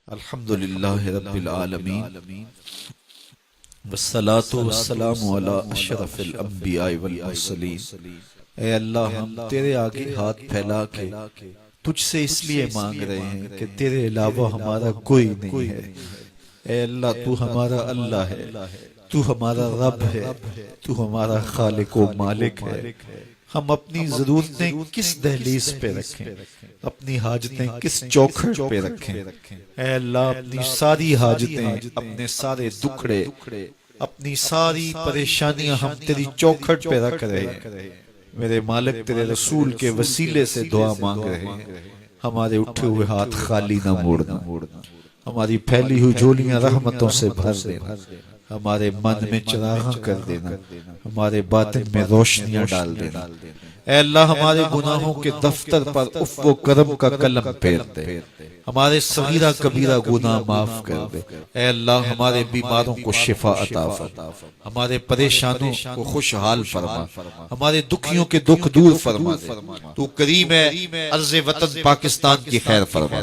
الحمدللہ رب العالمین والصلاة والسلام علی اشرف الانبیاء والمرسلین۔ اے اللہ، ہم تیرے آگے ہاتھ پھیلا کے تجھ سے اس لیے مانگ رہے ہیں کہ تیرے علاوہ ہمارا کوئی نہیں ہے۔ اے اللہ، تو ہمارا اللہ ہے، تو ہمارا رب ہے، تو ہمارا خالق و مالک ہے۔ ہم اپنی ضرورتیں کس دہلیز پہ رکھیں، اپنی حاجتیں کس چوکھٹ پہ رکھیں؟ اے اللہ، اپنی ساری حاجتیں، اپنے سارے دکھڑے، اپنی ساری پریشانیاں ہم تیری چوکھٹ پہ رکھ رہے ہیں۔ میرے مالک، تیرے رسول کے وسیلے سے دعا مانگ رہے ہیں، ہمارے اٹھے ہوئے ہاتھ خالی نہ موڑنا، ہماری پھیلی ہوئی جھولیاں رحمتوں سے بھر دینا، ہمارے من میں چراغاں کر دینا، ہمارے باطن میں روشنیاں ڈال دینا۔ اے اللہ، ہمارے گناہوں کے دفتر پر عفو و کرم کا قلم پھیر دے، ہمارے صغیرہ کبیرہ گناہ معاف کر دے۔ اے اللہ، ہمارے بیماروں کو شفا عطا فرما، ہمارے پریشانوں کو خوشحال فرما، ہمارے دکھیوں کے دکھ دور فرما دے۔ تو کریم ہے، عرض وطن پاکستان کی خیر فرما،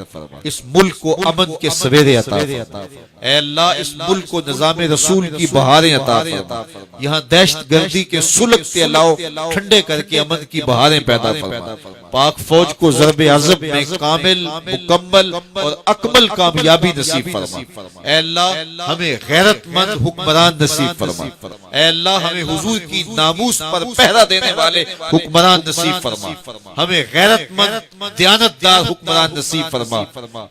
اس ملک کو امن کے سویرے عطا فرما۔ اے اللہ، اس ملک کو نظام رسول کی بہاریں عطا فرما، یہاں دہشت گردی کے سلگتے علاؤ ٹھنڈے کر کے امن کی بہاریں پیدا فرما۔ پاک فوج کو ضرب عضب میں کامل، مکمل اور اکمل کامیابی نصیب فرما۔ اے اللہ، ہمیں غیرت مند حکمران نصیب فرما۔ اے اللہ، ہمیں حضور کی ناموس پر پہرا دینے والے حکمران نصیب فرما۔ ہمیں غیرت مند دیانتدار حکمران نصیب فرما،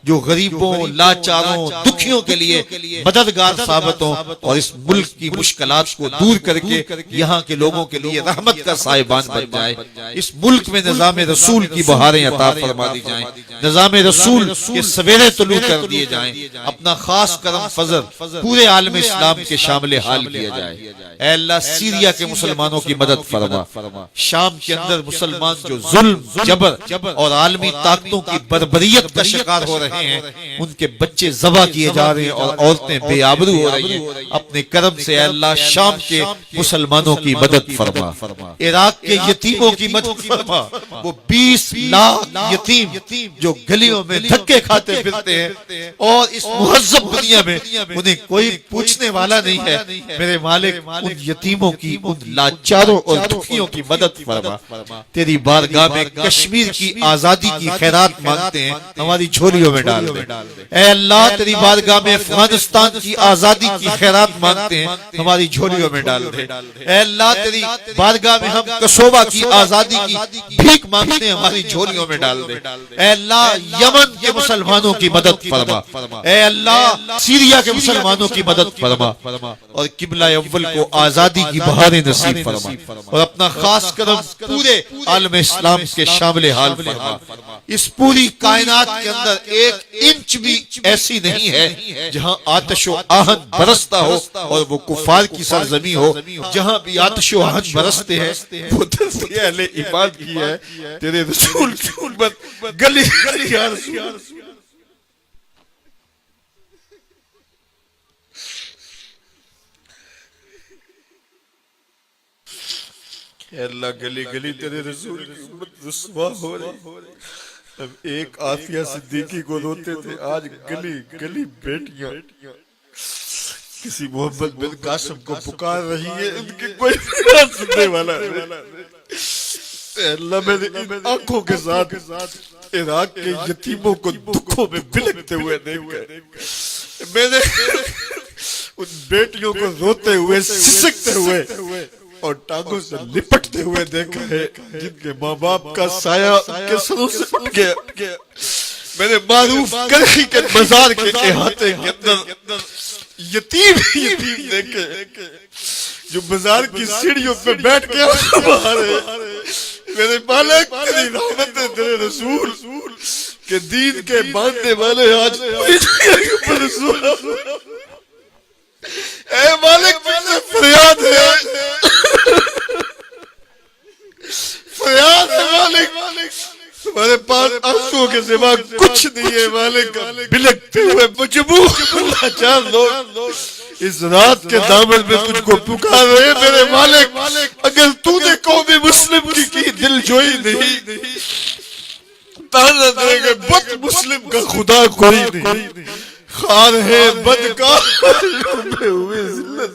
جو غریبوں، لاچاروں، دکھیوں کے لیے مددگار ثابت ہوں اور اس ملک کی مشکلات کو دور کر کے یہاں کے لوگوں کے لیے رحمت کا سائبان بن جائے۔ اس ملک میں نظام رسول کی بہاریں عطا فرما دی جائیں، نظام رسول کے سویرے طلوع کر دیے جائیں، اپنا خاص کرم فضل پورے عالم اسلام کے شامل حال کیا جائے۔ اے اللہ، سیریا کے مسلمانوں کی مدد فرما، شام کے اندر مسلمان جو ظلم، جبر اور عالمی طاقتوں کی بربریت کا شکار ہو رہے ہیں، ان کے بچے ذبح کیے جا رہے ہیں اور عورتیں بے آبرو ہو رہی ہیں، اپنے کرم سے اے اللہ شام کے مسلمانوں کی مدد فرما، عراق کے یتیموں کی مدد فرما۔ وہ 20 لاکھ یتیم جو گلیوں میں دھکے کھاتے پھرتے ہیں اور اس مہذب دنیا میں انہیں کوئی پوچھنے والا نہیں ہے، میرے مالک ان یتیموں کی، ان لاچاروں اور دکھیوں کی مدد فرما۔ تیری بارگاہ میں کشمیر کی آزادی کی خیرات مانگتے ہیں، ہماری جھولیوں میں ڈال دے۔ اے اللہ، تیری بارگاہ میں افغانستان کی آزادی کی خیرات مانگتے ہیں، ہماری جھولیوں میں ڈال دے۔ اے اللہ، تیری بارگاہ میں ہم کسوبا کی آزادی کی بھیک مانگتے ہیں، ہماری جھولیوں میں ڈال دے۔ اے اللہ، یمن کے مسلمانوں کی مدد فرما، اے اللہ سیریا کے مسلمانوں کی مدد فرما، اور قبلہ اول کو آزادی کی بہاریں نصیب فرما، اور اپنا خاص کرم پورے عالم اسلام کے شامل حال فرما۔ اس پوری کائنات کے اندر ایک انچ بھی ایسی نہیں ہے جہاں آتش و آہن برستا ہو اور وہ کفار کی سرزمین ہو۔ جہاں بھی آتش و آہن برستے ہیں وہ دھرتی اہل ایمان کی ہے۔ تیرے رسول کی امت گلی گلی یا رسول، اے اللہ گلی گلی تیرے رسول کی امت رسوا ہو رہی۔ اب ایک عافیہ صدیقی کو روتے تھے، آج گلی گلی بیٹیاں کسی محمد بن قاسم کو پکار رہی ہے، ان کی کوئی فریاد سننے والا نہیں۔ اے اللہ، میں نے ان آنکھوں کے ساتھ عراق کے یتیموں کو دکھوں میں بلکتے ہوئے دیکھا، میں نے ان بیٹیوں کو روتے ہوئے، سسکتے ہوئے اور ٹانگوں سے لپٹتے ہوئے دیکھا ہے، جن کے ماں باپ کا سایہ ان کے سروں سے اٹھ گیا۔ میں نے معروف کرخی کے بازار کے احاطے کے اندر یتیم دیکھے جو بازار کی سیڑھیوں پہ بیٹھ کے آنسو بہا رہے۔ میرے مالک، تیری رحمت ہے، تیرے رسول کے دین کے باندھنے والے آج پوری دنیا کے اوپر رسول۔ اے مالک، تجھ سے فریاد ہے، فریاد ہے مالک، تمہارے پاس آنسوں کے سوا کچھ نہیں ہے مالک۔ بلکتے ہوئے مجبور لاچار لوگ اس رات کے دامن میں تجھ کو پکار رہے ہیں، میرے مالک۔ اگر تو نے قوم مسلم کی دل جوئی نہیں، تانا دے گے بت مسلم کا خدا کوئی نہیں۔ خار ہے بدکار میں ہوئے ذلت،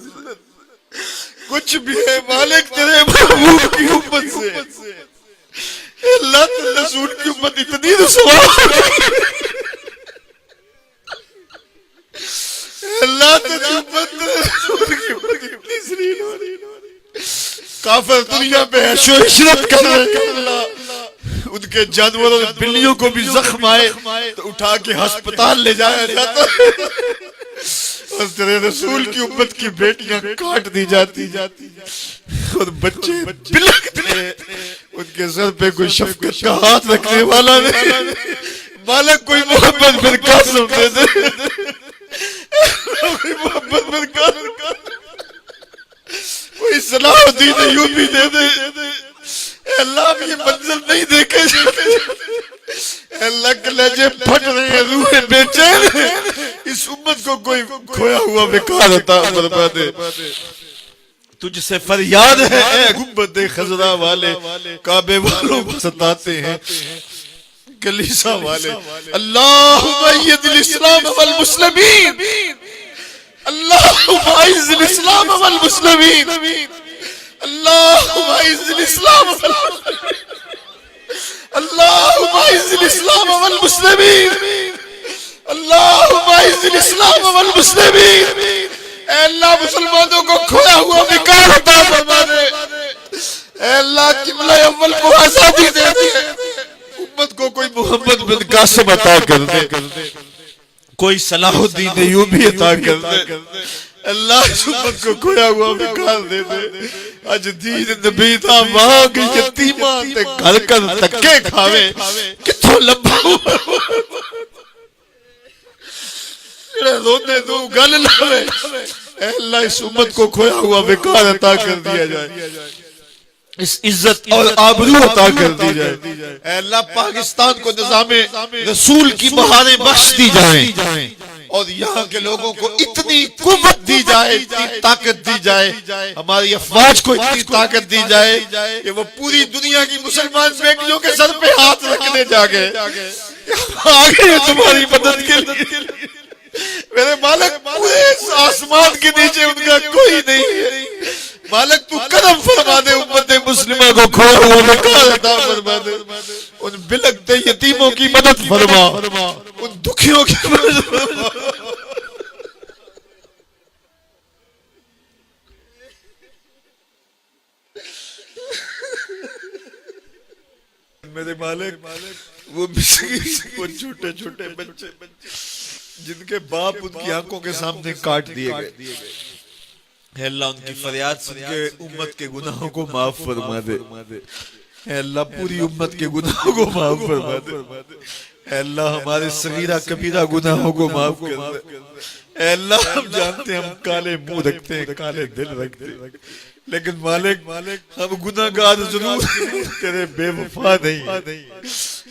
کچھ بھی ہے مالک تیرے محبوب کی امت سے، اللہ تیرے رسول کی امت اتنی رسوا، اللہ تیری امت تیرے رسول کی امت اتنی ذلیل ہو رہی، کافر دنیا پہ عیش و عشرت کر رہے ہیں، ان کے جانوروں بلیوں کو بھی زخم آئے تو اٹھا کے ہسپتال لے جایا جاتا ہے، اور تیرے رسول کی امت کی بیٹیاں کاٹ دی جاتی اور بچے بلکتے ہیں، ان کے سر پہ کوئی شفقت کا ہاتھ رکھنے والا نہیں، مالک کوئی محمد بن قاسم دے دے، کوئی محمد بن قاسم، کوئی صلاح الدین ایوبی دے دے، اے اللہ اب یہ منظر نہیں دیکھے جاتے، اے اللہ کلیجے پھٹ رہے ہیں، روحیں بے چین ہیں، اس امت کو کوئی کھویا ہوا بیکار عطا فرما دے، تجھ سے فریاد ہے اے گنبد خضرا والے، کعبے والوں کو ستاتے ہیں کلیسا والے، اللہم اید الاسلام والمسلمین، اللہم اعز الاسلام والمسلمین، اللہم اعز الاسلام والمسلمین، اللہم اعز الاسلام والمسلمین، اللہم اعز الاسلام والمسلمین، اے اللہ مسلمانوں کو کھویا ہوا بیکار عطا فرما دے، اے اللہ قبلہ اول کو آزادی دے دے، امت کو کوئی محمد بن قاسم عطا کر دے، کوئی صلاح الدین ایوبی عطا کر دے، اللہ اس امت کو کھویا ہوا بیکار دے دے، اج دین نبی دا مانگ یتیماں تے گھر کر تکے کھاوے، کتھوں لبھا ہوا رونے دو گل لاوے، اے اللہ اس امت کو کھویا ہوا بیکار عطا کر دیا جائے، اس عزت اور آبرو عطا کر دی جائے، اے اللہ پاکستان کو نظام رسول کی بہاریں بخش دی جائیں، اور یہاں کے لوگوں کو اتنی قوت دی جائے، اتنی طاقت دی جائے، ہماری افواج کو اتنی طاقت دی جائے کہ وہ پوری دنیا کی مسلمان بیٹیوں کے سر پہ ہاتھ رکھنے جاگے، آگے تمہاری مدد کے لیے، میرے مالک پورے آسمان کے نیچے ان کا کوئی نہیں ہے، مالک تو کرم فرما دے، امت مسلمہ کو کھویا ہوا بیکار عطا فرما دے، ان بلکتے یتیموں کی مدد فرما، ان دکھیوں کی مدد فرما، میرے مالک وہ مسکین، وہ چھوٹے چھوٹے بچے جن کے باپ ان کی آنکھوں کے سامنے کاٹ دیے گئے، اے اللہ ان کی فریاد سن کے امت کے گناہوں کو معاف فرما دے، اے اللہ پوری امت کے گناہوں کو معاف فرما دے، اے اللہ ہمارے صغیرہ کبیرہ گناہوں کو معاف کر دے، اے اللہ ہم جانتے ہیں ہم کالے منہ رکھتے ہیں، کالے دل رکھتے ہیں، لیکن مالک ہم گناہگار ضرور تیرے بے وفا نہیں،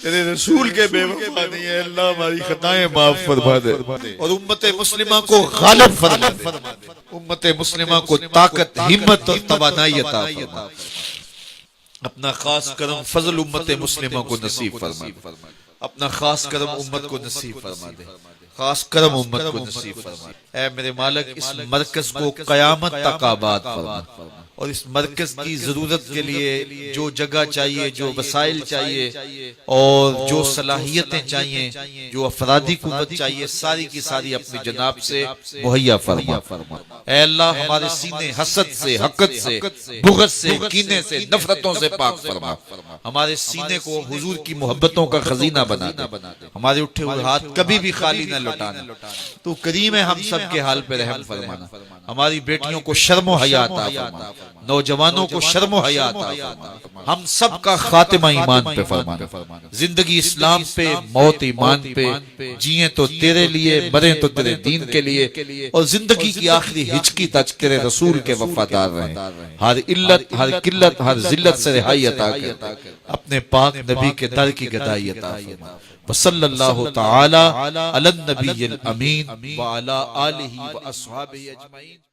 تیرے رسول کے بے وفا نہیں ہے، اللہ ہماری خطائیں معاف فرما دے، اور امت مسلمہ کو غالب فرما دے، امت مسلمہ کو طاقت، ہمت اور توانائی عطا فرما دے، اپنا خاص کرم فضل امت مسلمہ کو نصیب فرما دے، اپنا خاص کرم امت کو نصیب فرما دے، خاص کرم امت کو نصیب فرما دے، اے میرے مالک اس مرکز کو قیامت تک آباد فرما، اور اس مرکز کی ضرورت کے لیے جو جگہ چاہیے، جو وسائل چاہیے اور جو صلاحیتیں چاہیے، جو افرادی قوت چاہیے، ساری کی ساری اپنی جناب سے مہیا فرما، اے اللہ ہمارے سینے حسد سے، حقد سے، بغض سے، کینے سے، نفرتوں سے پاک فرما، ہمارے سینے کو حضور کی محبتوں کا خزینہ بنا دے، ہمارے اٹھے ہوئے ہاتھ کبھی بھی خالی نہ لوٹانا، تو کریم ہے ہم سب کے حال پہ رحم فرمانا، ہماری بیٹیوں کو شرم و حیا عطا فرما، نوجوانوں کو شرم و حیا عطا فرما، ہم سب کا خاتمہ ایمان پہ فرمانا، زندگی اسلام پہ، موت ایمان پہ، جیئیں تو تیرے لیے، مریں تو تیرے دین کے لیے، اور زندگی کی آخری ہچکی تک تیرے رسول کے وفادار رہیں، ہر علت، ہر قلت، ہر ذلت سے رہائی عطا کر، اپنے پاک نبی کے در کی گدائی عطا فرما، وصلی اللہ تعالی علی النبی الامین وعلی آلہ واصحابہ اجمعین۔